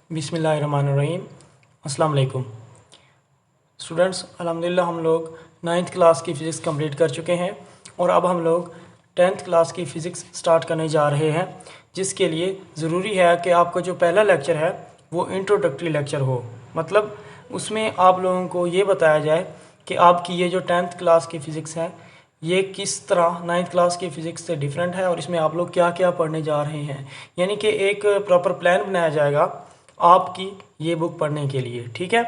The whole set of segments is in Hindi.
बिस्मिल्लाहिर्रहमानिर्रहीम। अस्सलाम वालेकुम स्टूडेंट्स। अल्हम्दुलिल्लाह हम लोग 9th क्लास की फ़िज़िक्स कंप्लीट कर चुके हैं और अब हम लोग 10th क्लास की फ़िज़िक्स स्टार्ट करने जा रहे हैं, जिसके लिए ज़रूरी है कि आपका जो पहला लेक्चर है वो इंट्रोडक्टरी लेक्चर हो। मतलब उसमें आप लोगों को ये बताया जाए कि आपकी ये जो 10th क्लास की फ़िज़िक्स है ये किस तरह 9th क्लास की फ़िज़िक्स से डिफरेंट है और इसमें आप लोग क्या क्या पढ़ने जा रहे हैं। यानी कि एक प्रॉपर प्लान बनाया जाएगा आपकी ये बुक पढ़ने के लिए। ठीक है,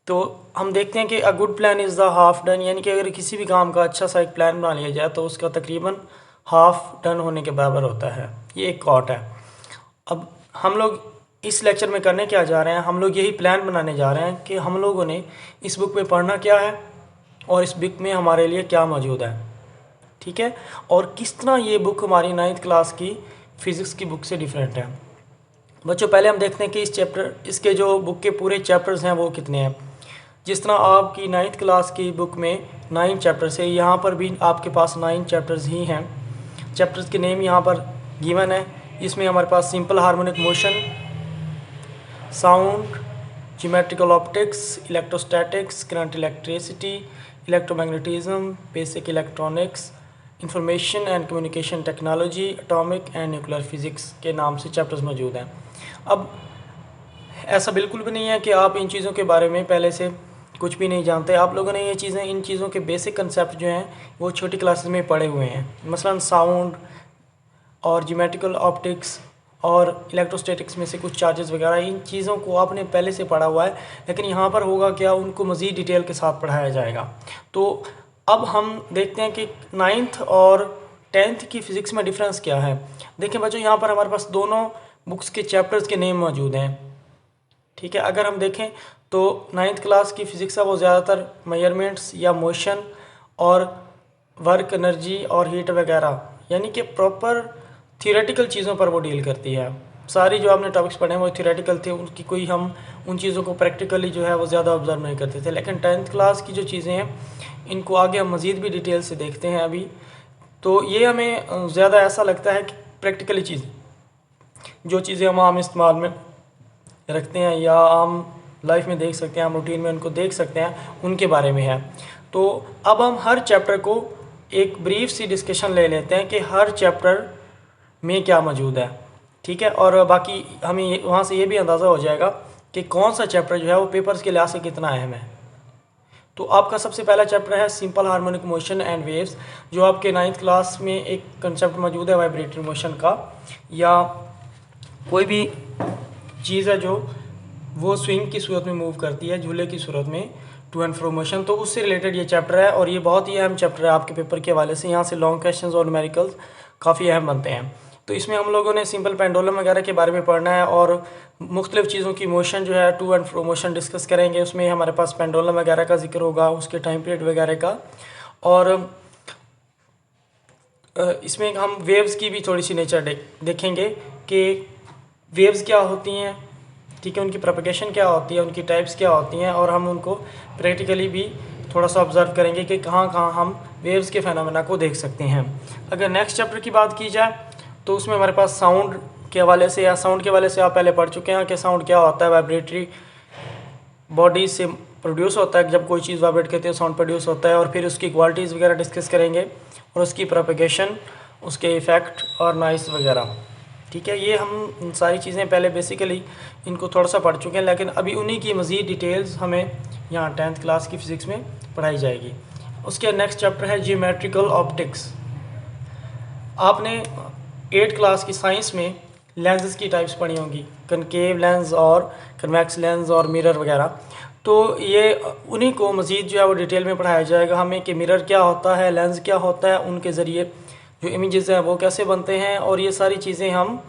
तो हम देखते हैं कि a good plan is the half done, यानी कि अगर किसी भी काम का अच्छा सा एक प्लान बना लिया जाए तो उसका तकरीबन हाफ डन होने के बराबर होता है। ये एक कॉट है। अब हम लोग इस लेक्चर में करने क्या जा रहे हैं, हम लोग यही प्लान बनाने जा रहे हैं कि हम लोगों ने इस बुक में पढ़ना क्या है और इस बुक में हमारे लिए क्या मौजूद है। ठीक है, और किस तरह ये बुक हमारी 9th क्लास की फ़िज़िक्स की बुक से डिफरेंट है। बच्चों पहले हम देखते हैं कि इसके जो बुक के पूरे चैप्टर्स हैं वो कितने हैं। जिस तरह आपकी 9th क्लास की बुक में 9 चैप्टर्स है, यहाँ पर भी आपके पास 9 चैप्टर्स ही हैं। चैप्टर्स के नेम यहाँ पर गिवन है। इसमें हमारे पास simple harmonic motion, sound, geometrical optics, electrostatics, current electricity, electromagnetism, basic electronics, information and communication technology, atomic and nuclear physics के नाम से चैप्टर्स मौजूद हैं। अब ऐसा बिल्कुल भी नहीं है कि आप इन चीज़ों के बारे में पहले से कुछ भी नहीं जानते। आप लोगों ने इन चीज़ों के बेसिक कंसेप्ट जो हैं वो छोटी क्लासेस में पढ़े हुए हैं। मसलन साउंड और ज्योमेट्रिकल ऑप्टिक्स और इलेक्ट्रोस्टैटिक्स में से कुछ चार्जेस वगैरह, इन चीज़ों को आपने पहले से पढ़ा हुआ है। लेकिन यहाँ पर होगा क्या, उनको मज़ीद डिटेल के साथ पढ़ाया जाएगा। तो अब हम देखते हैं कि 9th और 10th की फ़िज़िक्स में डिफरेंस क्या है। देखिए बच्चों, यहाँ पर हमारे पास दोनों बुक्स के चैप्टर्स के नेम मौजूद हैं। ठीक है, अगर हम देखें तो 9th क्लास की फ़िज़िक्स है वो ज़्यादातर मेजरमेंट्स या मोशन और वर्क, एनर्जी और हीट वगैरह, यानी कि प्रॉपर थियोरेटिकल चीज़ों पर वो डील करती है। सारी जो आपने टॉपिक्स पढ़े हैं वो थियोरेटिकल थे, उनकी कोई हम उन चीज़ों को प्रैक्टिकली जो है वो ज़्यादा ऑब्जर्व नहीं करते थे। लेकिन 10th क्लास की जो चीज़ें हैं इनको आगे हम मज़ीद भी डिटेल से देखते हैं अभी। तो ये हमें ज़्यादा ऐसा लगता है कि प्रैक्टिकली चीज़, जो चीज़ें हम आम इस्तेमाल में रखते हैं या आम लाइफ में देख सकते हैं, हम रूटीन में उनको देख सकते हैं, उनके बारे में है। तो अब हम हर चैप्टर को एक ब्रीफ सी डिस्कशन ले लेते हैं कि हर चैप्टर में क्या मौजूद है। ठीक है, और बाकी हमें वहाँ से ये भी अंदाज़ा हो जाएगा कि कौन सा चैप्टर जो है वो पेपर्स के लिहाज से कितना अहम है। तो आपका सबसे पहला चैप्टर है simple harmonic motion and waves, जो आपके 9th क्लास में एक कंसेप्ट मौजूद है वाइब्रेटरी मोशन का, या कोई भी चीज़ है जो वो स्विंग की सूरत में मूव करती है, झूले की सूरत में, टू एंड फ्रो मोशन। तो उससे रिलेटेड ये चैप्टर है और ये बहुत ही अहम चैप्टर है आपके पेपर के हवाले से। यहाँ से लॉन्ग क्वेश्चंस और न्यूमेरिकल्स काफ़ी अहम बनते हैं। तो इसमें हम लोगों ने सिंपल पेंडुलम वगैरह के बारे में पढ़ना है और मुख्तलिफ़ चीज़ों की मोशन जो है to and fro motion discuss करेंगे। उसमें हमारे पास पेंडुलम वगैरह का जिक्र होगा, उसके टाइम पीरियड वगैरह का, और इसमें हम वेव्स की भी थोड़ी सी नेचर देखेंगे कि वेव्स क्या होती हैं। ठीक है, उनकी प्रोपगेशन क्या होती है, उनकी टाइप्स क्या होती हैं, और हम उनको प्रैक्टिकली भी थोड़ा सा ऑब्जर्व करेंगे कि कहाँ कहाँ हम वेव्स के फेनोमेना को देख सकते हैं। अगर नेक्स्ट चैप्टर की बात की जाए तो उसमें हमारे पास साउंड के हवाले से, या साउंड के हवाले से आप पहले पढ़ चुके हैं कि साउंड क्या होता है। वाइब्रेटरी बॉडी से प्रोड्यूस होता है, जब कोई चीज़ वाइब्रेट करती है साउंड प्रोड्यूस होता है, और फिर उसकी क्वालिटीज़ वगैरह डिस्कस करेंगे और उसकी प्रोपगेशन, उसके इफ़ेक्ट और नॉइस वगैरह। ठीक है, ये हम सारी चीज़ें पहले बेसिकली इनको थोड़ा सा पढ़ चुके हैं, लेकिन अभी उन्हीं की मज़ीद डिटेल्स हमें यहाँ 10th क्लास की फ़िज़िक्स में पढ़ाई जाएगी। उसके नेक्स्ट चैप्टर है जियोमेट्रिकल ऑप्टिक्स। आपने 8th क्लास की साइंस में लेंसेज की टाइप्स पढ़ी होंगी, कनकेव लेंस और कन्वेक्स लेंस और मिरर वगैरह। तो ये उन्हीं को मज़ीद जो है वो डिटेल में पढ़ाया जाएगा हमें कि मिरर क्या होता है, लेंस क्या होता है, उनके ज़रिए जो इमेजेस हैं वो कैसे बनते हैं, और ये सारी चीज़ें हम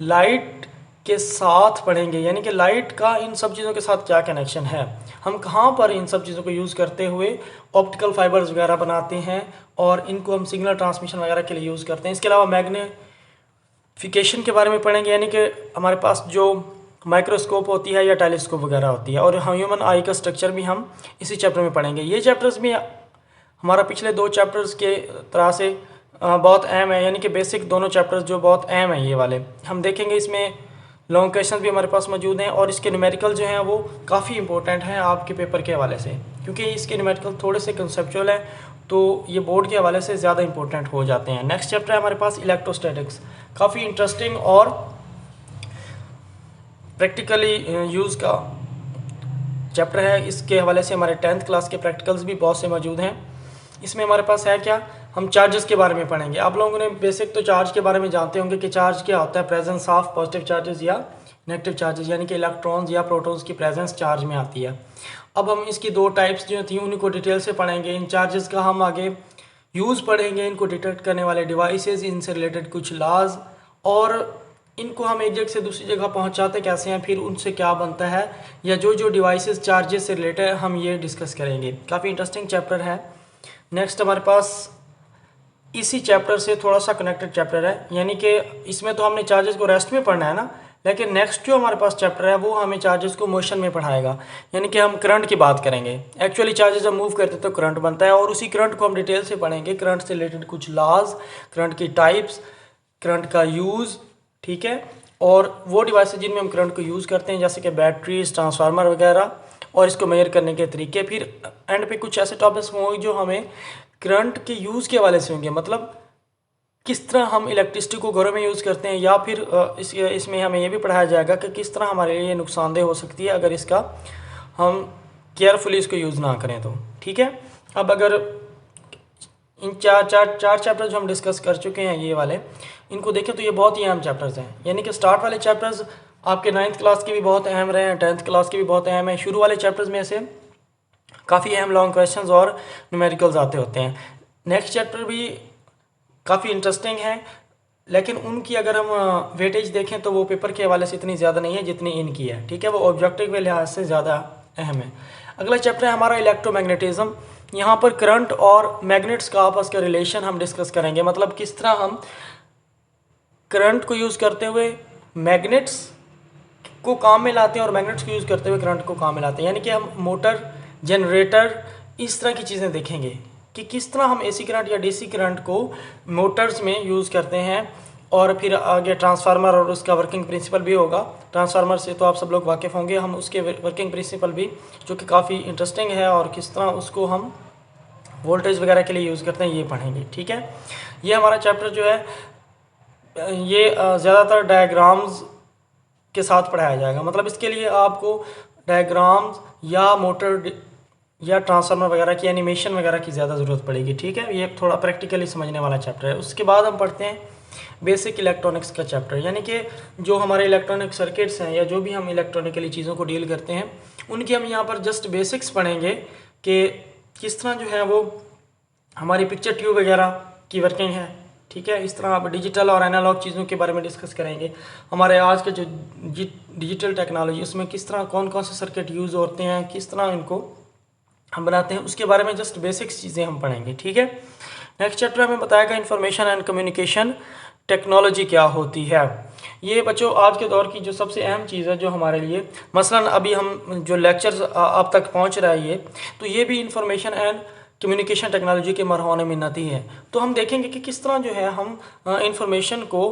लाइट के साथ पढ़ेंगे। यानी कि लाइट का इन सब चीज़ों के साथ क्या कनेक्शन है, हम कहाँ पर इन सब चीज़ों को यूज़ करते हुए ऑप्टिकल फाइबर्स वगैरह बनाते हैं और इनको हम सिग्नल ट्रांसमिशन वगैरह के लिए यूज़ करते हैं। इसके अलावा मैग्नीफिकेशन के बारे में पढ़ेंगे, यानी कि हमारे पास जो माइक्रोस्कोप होती है या टेलीस्कोप वगैरह होती है, और ह्यूमन आई का स्ट्रक्चर भी हम इसी चैप्टर में पढ़ेंगे। ये चैप्टर्स भी हमारा पिछले 2 चैप्टर्स के तरह से बहुत अहम है, यानी कि बेसिक दोनों चैप्टर्स जो बहुत अहम है ये वाले हम देखेंगे। इसमें लॉन्ग क्वेश्चन भी हमारे पास मौजूद हैं, और इसके न्यूमेरिकल जो हैं वो काफ़ी इंपॉर्टेंट हैं आपके पेपर के हवाले से, क्योंकि इसके न्यूमेरिकल थोड़े से कंसेप्चुअल हैं, तो ये बोर्ड के हवाले से ज़्यादा इंपॉर्टेंट हो जाते हैं। नेक्स्ट चैप्टर है हमारे पास इलेक्ट्रोस्टैटिक्स, काफ़ी इंटरेस्टिंग और प्रैक्टिकली यूज़ का चैप्टर है। इसके हवाले से हमारे 10th क्लास के प्रैक्टिकल्स भी बहुत से मौजूद हैं। इसमें हमारे पास है क्या, हम चार्जेस के बारे में पढ़ेंगे। आप लोगों ने बेसिक तो चार्ज के बारे में जानते होंगे कि चार्ज क्या होता है, प्रेजेंस ऑफ पॉजिटिव चार्जेस या नेगेटिव चार्जेस, यानी कि इलेक्ट्रॉन्स या प्रोटॉन्स की प्रेजेंस चार्ज में आती है। अब हम इसकी दो टाइप्स जो थी उनको डिटेल से पढ़ेंगे। इन चार्जेस का हम आगे यूज़ पढ़ेंगे, इनको डिटेक्ट करने वाले डिवाइसेस, इनसे रिलेटेड कुछ लॉज, और इनको हम एक जगह से दूसरी जगह पहुंचाते कैसे हैं, फिर उनसे क्या बनता है, या जो जो डिवाइसेस चार्जेस से रिलेटेड है हम ये डिस्कस करेंगे। काफ़ी इंटरेस्टिंग चैप्टर है। नेक्स्ट हमारे पास इसी चैप्टर से थोड़ा सा कनेक्टेड चैप्टर है, यानी कि इसमें तो हमने चार्जेस को रेस्ट में पढ़ना है ना, लेकिन नेक्स्ट जो हमारे पास चैप्टर है वो हमें चार्जेस को मोशन में पढ़ाएगा, यानी कि हम करंट की बात करेंगे। एक्चुअली चार्जेस जब मूव करते हैं तो करंट बनता है, और उसी करंट को हम डिटेल से पढ़ेंगे। करंट से रिलेटेड कुछ लॉज, करंट की टाइप्स, करंट का यूज़, ठीक है, और वो डिवाइसेज जिनमें हम करंट को यूज़ करते हैं जैसे कि बैटरीज, ट्रांसफार्मर वगैरह, और इसको मेजर करने के तरीके। फिर एंड पे कुछ ऐसे टॉपिक्स होंगे जो हमें करंट के यूज़ के हवाले से होंगे, मतलब किस तरह हम इलेक्ट्रिसिटी को घरों में यूज़ करते हैं, या फिर इसमें हमें ये भी पढ़ाया जाएगा कि किस तरह हमारे लिए नुकसानदेह हो सकती है अगर इसका हम केयरफुली इसको यूज़ ना करें तो, ठीक है। अब अगर इन चार चैप्टर जो हम डिस्कस कर चुके हैं ये वाले, इनको देखें तो ये बहुत ही अहम चैप्टर्स हैं, यानी कि स्टार्ट वाले चैप्टर्स आपके 9th क्लास के भी बहुत अहम रहे हैं, 10th क्लास के भी बहुत अहम है। शुरू वाले चैप्टर्स में से काफ़ी अहम लॉन्ग क्वेश्चंस और न्यूमेरिकल्स आते होते हैं। नेक्स्ट चैप्टर भी काफ़ी इंटरेस्टिंग है, लेकिन उनकी अगर हम वेटेज देखें तो वो पेपर के हवाले से इतनी ज़्यादा नहीं है जितनी इनकी है, ठीक है, वो ऑब्जेक्टिव के लिहाज से ज़्यादा अहम है। अगला चैप्टर है हमारा इलेक्ट्रोमैग्नेटिज्म। यहाँ पर करंट और मैग्नेट्स का आपस का रिलेशन हम डिस्कस करेंगे, मतलब किस तरह हम करंट को यूज़ करते हुए मैग्नेट्स को काम में लाते हैं और मैग्नेट्स को यूज़ करते हुए करंट को काम में लाते हैं, यानी कि हम मोटर, जनरेटर, इस तरह की चीज़ें देखेंगे कि किस तरह हम एसी करंट या डीसी करंट को मोटर्स में यूज़ करते हैं। और फिर आगे ट्रांसफार्मर और उसका वर्किंग प्रिंसिपल भी होगा। ट्रांसफार्मर से तो आप सब लोग वाकिफ़ होंगे, हम उसके वर्किंग प्रिंसिपल भी, जो कि काफ़ी इंटरेस्टिंग है, और किस तरह उसको हम वोल्टेज वगैरह के लिए यूज़ करते हैं ये पढ़ेंगे, ठीक है। ये हमारा चैप्टर जो है ये ज़्यादातर डायग्राम्स के साथ पढ़ाया जाएगा, मतलब इसके लिए आपको डायग्राम्स या मोटर या ट्रांसफार्मर वगैरह की एनिमेशन वगैरह की ज़्यादा ज़रूरत पड़ेगी, ठीक है। ये थोड़ा प्रैक्टिकली समझने वाला चैप्टर है। उसके बाद हम पढ़ते हैं बेसिक इलेक्ट्रॉनिक्स का चैप्टर, यानी कि जो हमारे इलेक्ट्रॉनिक सर्किट्स हैं या जो भी हम इलेक्ट्रॉनिकली चीज़ों को डील करते हैं उनकी हम यहाँ पर जस्ट बेसिक्स पढ़ेंगे कि किस तरह जो है वो हमारी पिक्चर ट्यूब वगैरह की वर्किंग है, ठीक है। इस तरह आप डिजिटल और एनालॉग चीज़ों के बारे में डिस्कस करेंगे। हमारे आज के जो डिजिटल टेक्नोलॉजी उसमें किस तरह कौन कौन से सर्किट यूज़ होते हैं, किस तरह इनको हम बनाते हैं, उसके बारे में जस्ट बेसिक्स चीज़ें हम पढ़ेंगे, ठीक है। नेक्स्ट चैप्टर हमें बताएगा इंफॉर्मेशन एंड कम्युनिकेशन टेक्नोलॉजी क्या होती है। ये बच्चों आज के दौर की जो सबसे अहम चीज़ है जो हमारे लिए, मसलन अभी हम जो लेक्चर्स आप तक पहुंच रहा है ये, तो ये भी इंफॉर्मेशन एंड कम्युनिकेशन टेक्नोलॉजी के मरहून मिन्नती है। तो हम देखेंगे कि किस तरह जो है हम इंफॉर्मेशन को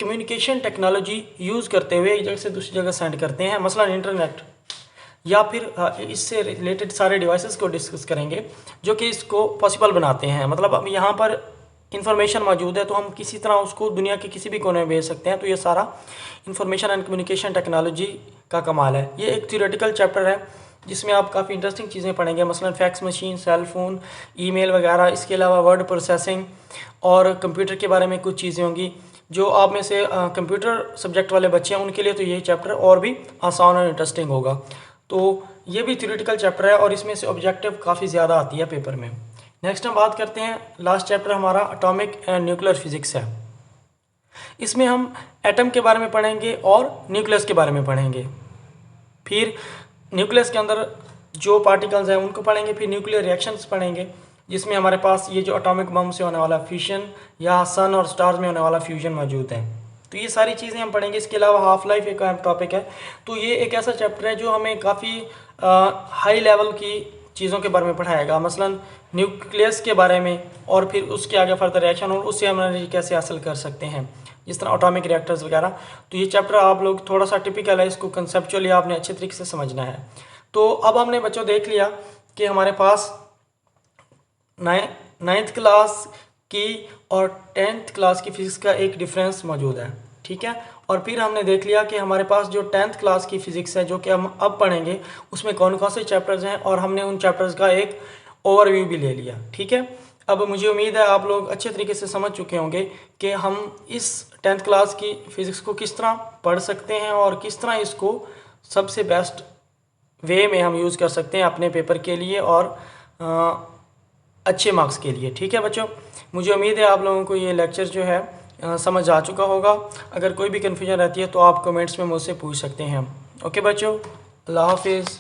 कम्युनिकेशन टेक्नोलॉजी यूज़ करते हुए एक जगह से दूसरी जगह सेंड करते हैं, मसलन इंटरनेट, या फिर इससे रिलेटेड सारे डिवाइसेस को डिस्कस करेंगे जो कि इसको पॉसिबल बनाते हैं। मतलब अब यहाँ पर इंफॉर्मेशन मौजूद है तो हम किसी तरह उसको दुनिया के किसी भी कोने में भेज सकते हैं, तो ये सारा इंफॉर्मेशन एंड कम्युनिकेशन टेक्नोलॉजी का कमाल है। ये एक थ्योरेटिकल चैप्टर है जिसमें आप काफ़ी इंटरेस्टिंग चीज़ें पढ़ेंगे, मसलन fax machine, cell phone, email वगैरह। इसके अलावा वर्ड प्रोसेसिंग और कंप्यूटर के बारे में कुछ चीज़ें होंगी। जो आप में से कंप्यूटर सब्जेक्ट वाले बच्चे हैं उनके लिए तो यही चैप्टर और भी आसान और इंटरेस्टिंग होगा। तो ये भी थ्योरेटिकल चैप्टर है और इसमें से ऑब्जेक्टिव काफ़ी ज़्यादा आती है पेपर में। नेक्स्ट हम बात करते हैं, लास्ट चैप्टर हमारा एटॉमिक एंड न्यूक्लियर फिजिक्स है। इसमें हम एटम के बारे में पढ़ेंगे और न्यूक्लियस के बारे में पढ़ेंगे। फिर न्यूक्लियस के अंदर जो पार्टिकल्स हैं उनको पढ़ेंगे, फिर न्यूक्लियर रिएक्शंस पढ़ेंगे जिसमें हमारे पास ये जो एटॉमिक बम से होने वाला फ्यूजन या सन और स्टार्स में होने वाला फ्यूजन मौजूद है। तो ये सारी चीज़ें हम पढ़ेंगे। इसके अलावा हाफ लाइफ एक अहम टॉपिक है। तो ये एक ऐसा चैप्टर है जो हमें काफ़ी हाई लेवल की चीज़ों के बारे में पढ़ाएगा, मसलन न्यूक्लियस के बारे में, और फिर उसके आगे फर्दर रिएक्शन और उससे हम एनर्जी कैसे हासिल कर सकते हैं, जिस तरह एटॉमिक रिएक्टर्स वगैरह। तो ये चैप्टर आप लोग थोड़ा सा टिपिकल है, इसको कंसेप्चुअली आपने अच्छे तरीके से समझना है। तो अब हमने बच्चों देख लिया कि हमारे पास 9th क्लास की और 10th क्लास की फिज़िक्स का एक डिफरेंस मौजूद है, ठीक है। और फिर हमने देख लिया कि हमारे पास जो 10th क्लास की फ़िज़िक्स है जो कि हम अब पढ़ेंगे उसमें कौन कौन से चैप्टर्स हैं, और हमने उन चैप्टर्स का एक ओवरव्यू भी ले लिया, ठीक है। अब मुझे उम्मीद है आप लोग अच्छे तरीके से समझ चुके होंगे कि हम इस 10th क्लास की फ़िज़िक्स को किस तरह पढ़ सकते हैं और किस तरह इसको सबसे बेस्ट वे में हम यूज़ कर सकते हैं अपने पेपर के लिए और अच्छे मार्क्स के लिए, ठीक है बच्चों। मुझे उम्मीद है आप लोगों को ये लेक्चर जो है समझ आ चुका होगा। अगर कोई भी कन्फ्यूजन रहती है तो आप कमेंट्स में मुझसे पूछ सकते हैं। ओके बच्चों, अल्लाह हाफिज़।